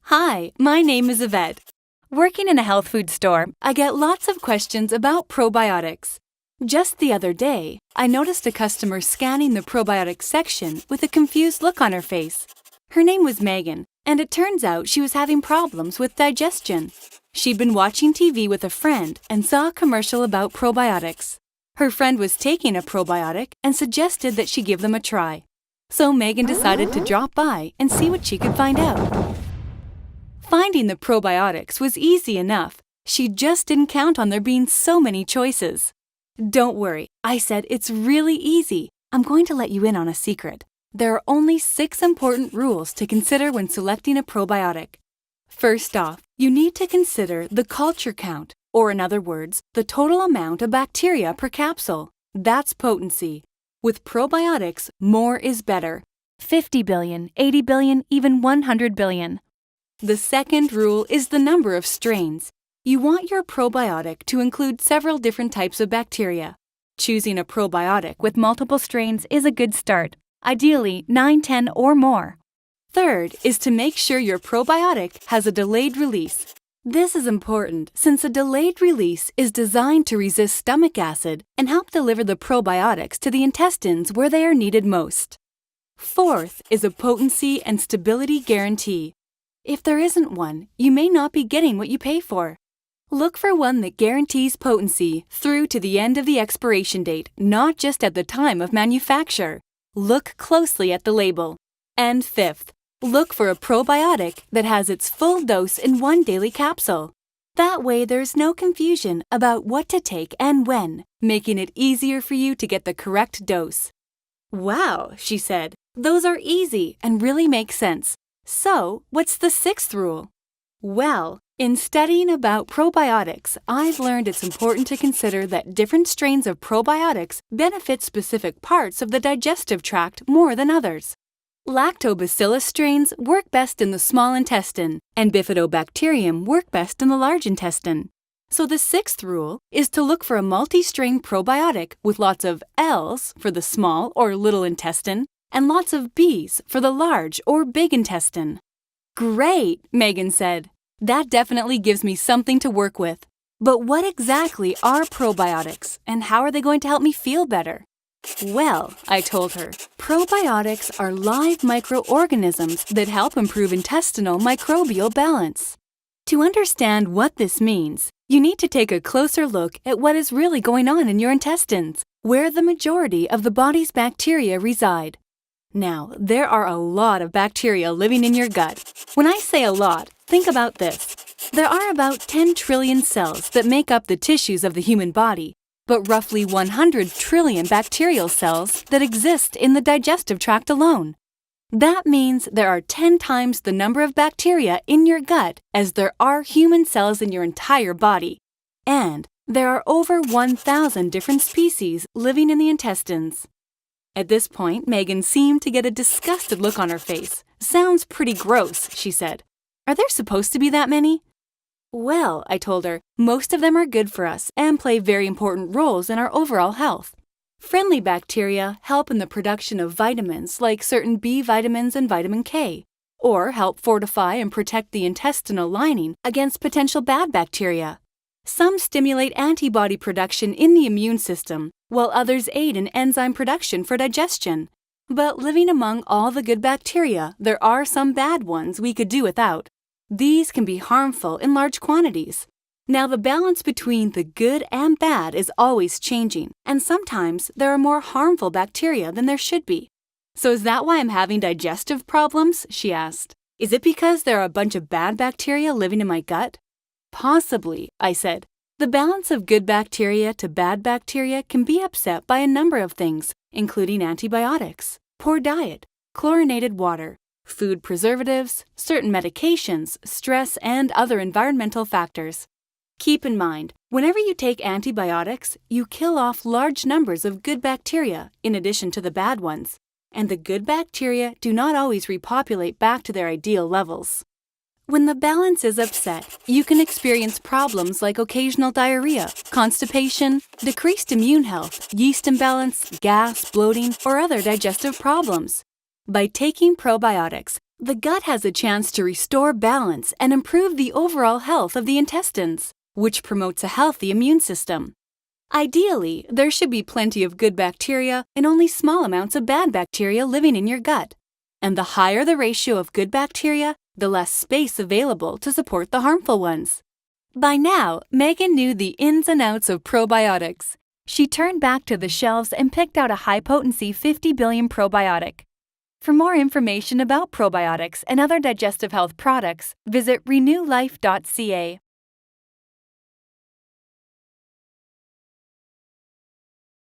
Hi, my name is Yvette. Working in a health food store, I get lots of questions about probiotics. Just the other day, I noticed a customer scanning the probiotics section with a confused look on her face. Her name was Megan, and it turns out she was having problems with digestion. She'd been watching TV with a friend and saw a commercial about probiotics. Her friend was taking a probiotic and suggested that she give them a try. So Megan decided to drop by and see what she could find out. Finding the probiotics was easy enough. She just didn't count on there being so many choices. Don't worry, I said it's really easy. I'm going to let you in on a secret. There are only 6 important rules to consider when selecting a probiotic. First off, you need to consider the culture count, or in other words, the total amount of bacteria per capsule. That's potency. With probiotics, more is better. 50 billion, 80 billion, even 100 billion. The second rule is the number of strains. You want your probiotic to include several different types of bacteria. Choosing a probiotic with multiple strains is a good start, ideally 9, 10, or more. Third is to make sure your probiotic has a delayed release. This is important since a delayed release is designed to resist stomach acid and help deliver the probiotics to the intestines where they are needed most. Fourth is a potency and stability guarantee. If there isn't one, you may not be getting what you pay for. Look for one that guarantees potency through to the end of the expiration date, not just at the time of manufacture. Look closely at the label. And fifth, look for a probiotic that has its full dose in one daily capsule. That way there's no confusion about what to take and when, making it easier for you to get the correct dose. Wow, she said, those are easy and really make sense. So, what's the 6th rule? Well, in studying about probiotics, I've learned it's important to consider that different strains of probiotics benefit specific parts of the digestive tract more than others. Lactobacillus strains work best in the small intestine, and bifidobacterium work best in the large intestine. So the 6th rule is to look for a multi-strain probiotic with lots of L's for the small or little intestine, and lots of B's for the large or big intestine. Great, Megan said. That definitely gives me something to work with. But what exactly are probiotics, and how are they going to help me feel better? Well, I told her, probiotics are live microorganisms that help improve intestinal microbial balance. To understand what this means, you need to take a closer look at what is really going on in your intestines, where the majority of the body's bacteria reside. Now, there are a lot of bacteria living in your gut. When I say a lot, think about this. There are about 10 trillion cells that make up the tissues of the human body, but roughly 100 trillion bacterial cells that exist in the digestive tract alone. That means there are 10 times the number of bacteria in your gut as there are human cells in your entire body. And there are over 1,000 different species living in the intestines. At this point, Megan seemed to get a disgusted look on her face. Sounds pretty gross, she said. Are there supposed to be that many? Well, I told her, most of them are good for us and play very important roles in our overall health. Friendly bacteria help in the production of vitamins like certain B vitamins and vitamin K, or help fortify and protect the intestinal lining against potential bad bacteria. Some stimulate antibody production in the immune system, while others aid in enzyme production for digestion. But living among all the good bacteria, there are some bad ones we could do without. These can be harmful in large quantities. Now, the balance between the good and bad is always changing, and sometimes there are more harmful bacteria than there should be. So is that why I'm having digestive problems? She asked. Is it because there are a bunch of bad bacteria living in my gut? Possibly, I said. The balance of good bacteria to bad bacteria can be upset by a number of things, including antibiotics, poor diet, chlorinated water, food preservatives, certain medications, stress, and other environmental factors. Keep in mind, whenever you take antibiotics, you kill off large numbers of good bacteria in addition to the bad ones, and the good bacteria do not always repopulate back to their ideal levels. When the balance is upset, you can experience problems like occasional diarrhea, constipation, decreased immune health, yeast imbalance, gas, bloating, or other digestive problems. By taking probiotics, The gut has a chance to restore balance and improve the overall health of the intestines, which promotes a healthy immune system. Ideally, there should be plenty of good bacteria and only small amounts of bad bacteria living in your gut. And the higher the ratio of good bacteria, the less space available to support the harmful ones. By now, Megan knew the ins and outs of probiotics. She turned back to the shelves and picked out a high-potency 50 billion probiotic. For more information about probiotics and other digestive health products, visit renewlife.ca.